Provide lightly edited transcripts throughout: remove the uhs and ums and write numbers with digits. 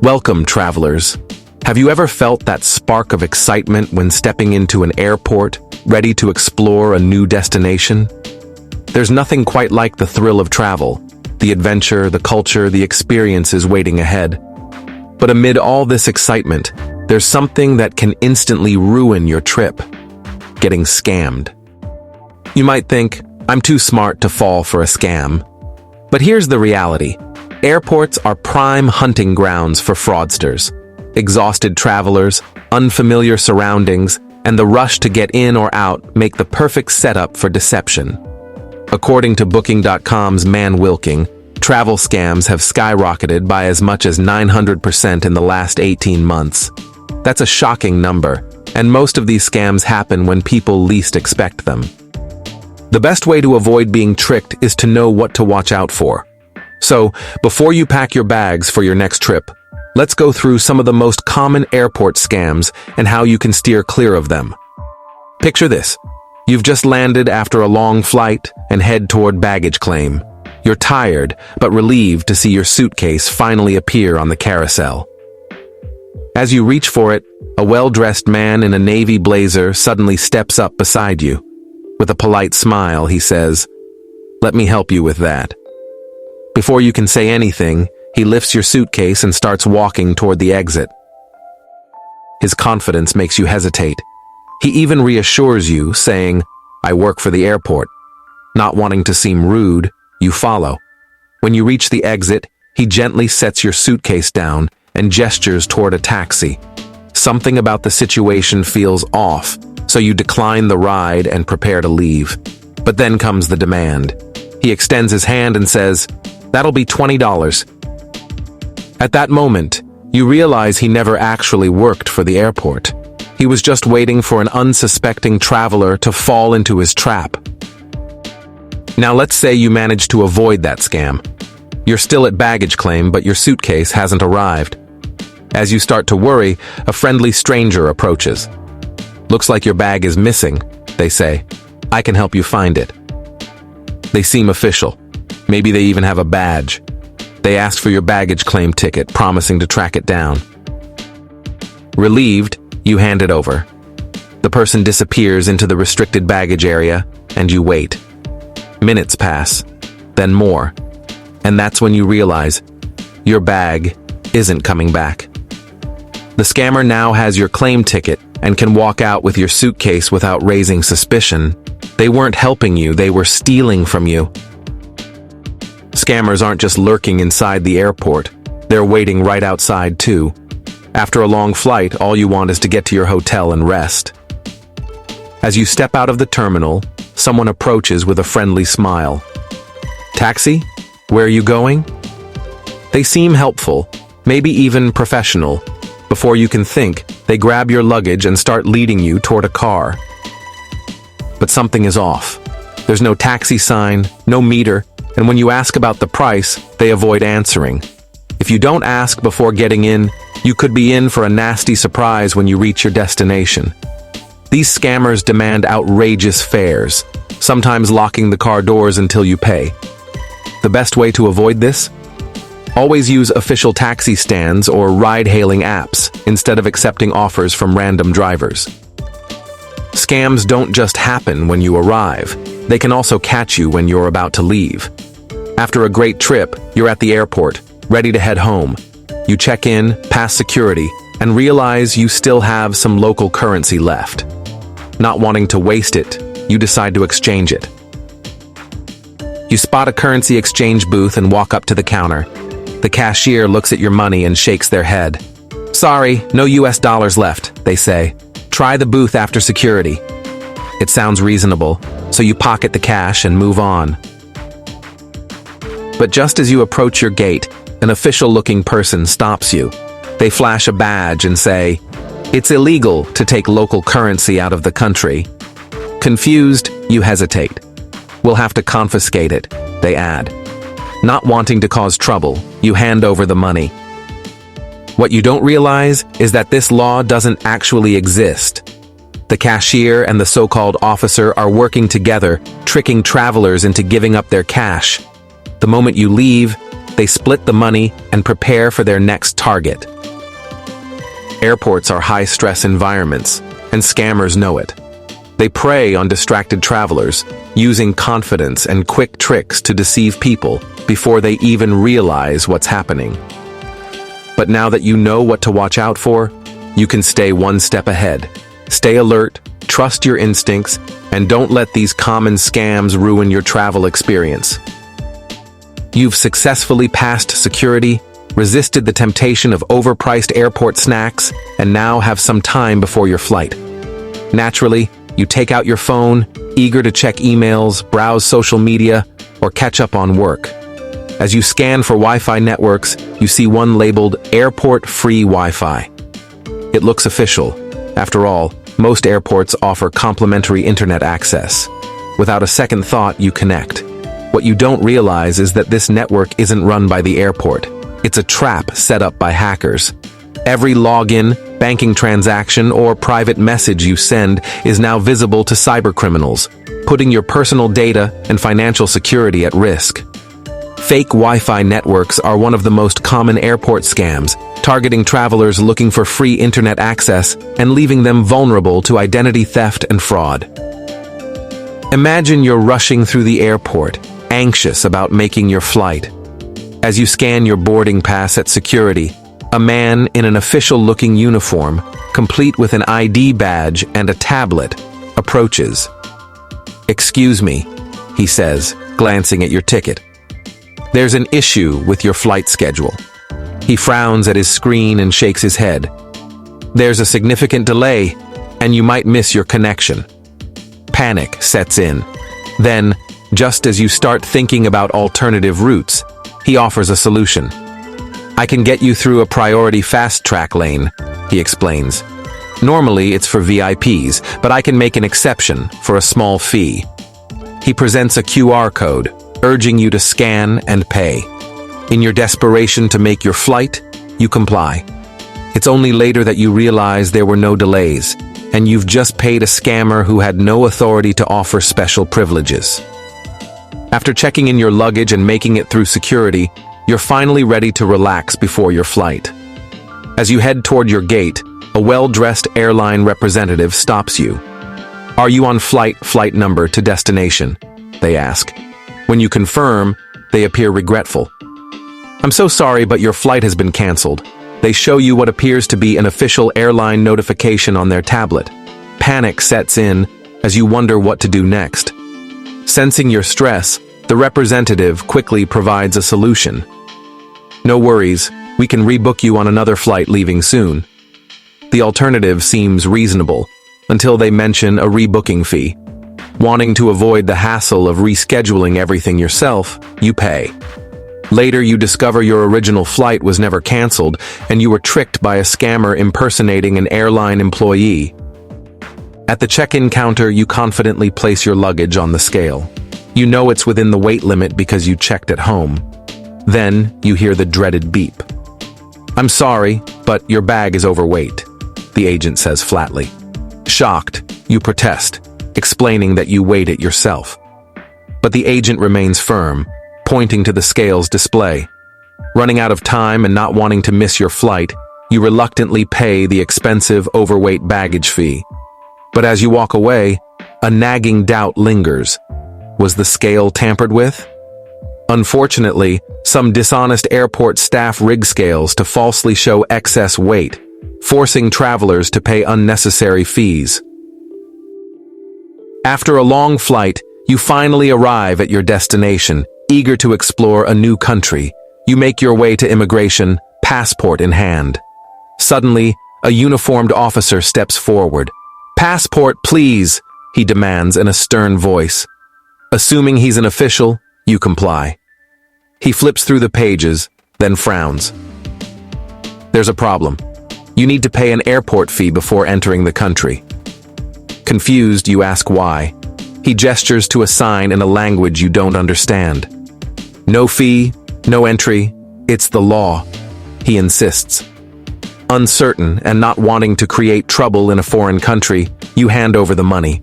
Welcome, travelers. Have you ever felt that spark of excitement when stepping into an airport, ready to explore a new destination? There's nothing quite like the thrill of travel, the adventure, the culture, the experiences waiting ahead. But amid all this excitement, there's something that can instantly ruin your trip: getting scammed. You might think, I'm too smart to fall for a scam. But here's the reality. Airports are prime hunting grounds for fraudsters. Exhausted travelers, unfamiliar surroundings, and the rush to get in or out make the perfect setup for deception. According to Booking.com's Man Wilking, travel scams have skyrocketed by as much as 900% in the last 18 months. That's a shocking number, and most of these scams happen when people least expect them. The best way to avoid being tricked is to know what to watch out for. So, before you pack your bags for your next trip, let's go through some of the most common airport scams and how you can steer clear of them. Picture this. You've just landed after a long flight and head toward baggage claim. You're tired, but relieved to see your suitcase finally appear on the carousel. As you reach for it, a well-dressed man in a navy blazer suddenly steps up beside you. With a polite smile, he says, "Let me help you with that." Before you can say anything, he lifts your suitcase and starts walking toward the exit. His confidence makes you hesitate. He even reassures you, saying, "I work for the airport." Not wanting to seem rude, you follow. When you reach the exit, he gently sets your suitcase down and gestures toward a taxi. Something about the situation feels off, so you decline the ride and prepare to leave. But then comes the demand. He extends his hand and says, "That'll be $20. At that moment, you realize he never actually worked for the airport. He was just waiting for an unsuspecting traveler to fall into his trap. Now let's say you manage to avoid that scam. You're still at baggage claim, but your suitcase hasn't arrived. As you start to worry, a friendly stranger approaches. "Looks like your bag is missing," they say. "I can help you find it." They seem official. Maybe they even have a badge. They ask for your baggage claim ticket, promising to track it down. Relieved, you hand it over. The person disappears into the restricted baggage area, and you wait. Minutes pass, then more. And that's when you realize your bag isn't coming back. The scammer now has your claim ticket and can walk out with your suitcase without raising suspicion. They weren't helping you, they were stealing from you. Scammers aren't just lurking inside the airport, they're waiting right outside too. After a long flight, all you want is to get to your hotel and rest. As you step out of the terminal, someone approaches with a friendly smile. "Taxi? Where are you going?" They seem helpful, maybe even professional. Before you can think, they grab your luggage and start leading you toward a car. But something is off. There's no taxi sign, no meter, and when you ask about the price, they avoid answering. If you don't ask before getting in, you could be in for a nasty surprise when you reach your destination. These scammers demand outrageous fares, sometimes locking the car doors until you pay. The best way to avoid this? Always use official taxi stands or ride-hailing apps instead of accepting offers from random drivers. Scams don't just happen when you arrive. They can also catch you when you're about to leave. After a great trip, you're at the airport, ready to head home. You check in, pass security, and realize you still have some local currency left. Not wanting to waste it, you decide to exchange it. You spot a currency exchange booth and walk up to the counter. The cashier looks at your money and shakes their head. "Sorry, no US dollars left," they say. "Try the booth after security." It sounds reasonable, so you pocket the cash and move on. But just as you approach your gate, an official-looking person stops you. They flash a badge and say, "It's illegal to take local currency out of the country." Confused, you hesitate. "We'll have to confiscate it," they add. Not wanting to cause trouble, you hand over the money. What you don't realize is that this law doesn't actually exist. The cashier and the so-called officer are working together, tricking travelers into giving up their cash. The moment you leave, They split the money and prepare for their next target. Airports are high-stress environments, and scammers know it. They prey on distracted travelers, using confidence and quick tricks to deceive people before they even realize what's happening. But now that you know what to watch out for, you can stay one step ahead. Stay alert, trust your instincts, and don't let these common scams ruin your travel experience. You've successfully passed security, resisted the temptation of overpriced airport snacks, and now have some time before your flight. Naturally, you take out your phone, eager to check emails, browse social media, or catch up on work. As you scan for Wi-Fi networks, you see one labeled Airport Free Wi-Fi. It looks official. After all, most airports offer complimentary internet access. Without a second thought, you connect. What you don't realize is that this network isn't run by the airport. It's a trap set up by hackers. Every login, banking transaction, or private message you send is now visible to cybercriminals, putting your personal data and financial security at risk. Fake Wi-Fi networks are one of the most common airport scams, targeting travelers looking for free internet access and leaving them vulnerable to identity theft and fraud. Imagine you're rushing through the airport, anxious about making your flight. As you scan your boarding pass at security, a man in an official-looking uniform, complete with an ID badge and a tablet, approaches. "Excuse me," he says, glancing at your ticket. "There's an issue with your flight schedule." He frowns at his screen and shakes his head. "There's a significant delay, and you might miss your connection." Panic sets in. Then, just as you start thinking about alternative routes, he offers a solution. "I can get you through a priority fast-track lane," he explains. "Normally it's for VIPs, but I can make an exception for a small fee." He presents a QR code, urging you to scan and pay. In your desperation to make your flight, you comply. It's only later that you realize there were no delays, and you've just paid a scammer who had no authority to offer special privileges. After checking in your luggage and making it through security, you're finally ready to relax before your flight. As you head toward your gate, a well-dressed airline representative stops you. "Are you on flight number to destination?" they ask. When you confirm, they appear regretful. "I'm so sorry, but your flight has been canceled." They show you what appears to be an official airline notification on their tablet. Panic sets in as you wonder what to do next. Sensing your stress, the representative quickly provides a solution. "No worries, we can rebook you on another flight leaving soon." The alternative seems reasonable, until they mention a rebooking fee. Wanting to avoid the hassle of rescheduling everything yourself, you pay. Later, you discover your original flight was never canceled, and you were tricked by a scammer impersonating an airline employee. At the check-in counter, you confidently place your luggage on the scale. You know it's within the weight limit because you checked at home. Then, you hear the dreaded beep. "I'm sorry, but your bag is overweight," the agent says flatly. Shocked, you protest, explaining that you weighed it yourself. But the agent remains firm, pointing to the scales display. Running out of time and not wanting to miss your flight, you reluctantly pay the expensive overweight baggage fee. But as you walk away, a nagging doubt lingers. Was the scale tampered with? Unfortunately, some dishonest airport staff rig scales to falsely show excess weight, forcing travelers to pay unnecessary fees. After a long flight, you finally arrive at your destination, eager to explore a new country. You make your way to immigration, passport in hand. Suddenly, a uniformed officer steps forward. "Passport, please," he demands in a stern voice. Assuming he's an official, you comply. He flips through the pages, then frowns. "There's a problem. You need to pay an airport fee before entering the country." Confused, you ask why. He gestures to a sign in a language you don't understand. "No fee, no entry. It's the law," he insists. Uncertain and not wanting to create trouble in a foreign country, you hand over the money.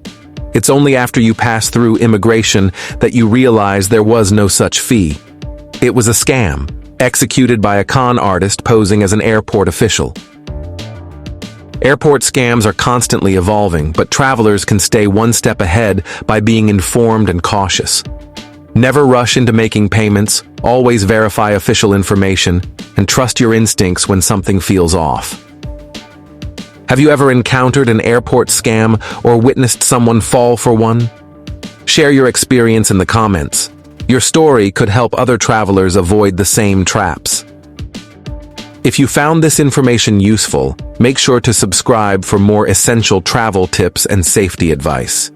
It's only after you pass through immigration that you realize there was no such fee. It was a scam, executed by a con artist posing as an airport official. Airport scams are constantly evolving, but travelers can stay one step ahead by being informed and cautious. Never rush into making payments, always verify official information, and trust your instincts when something feels off. Have you ever encountered an airport scam or witnessed someone fall for one? Share your experience in the comments. Your story could help other travelers avoid the same traps. If you found this information useful, make sure to subscribe for more essential travel tips and safety advice.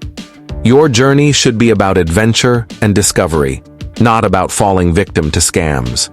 Your journey should be about adventure and discovery, not about falling victim to scams.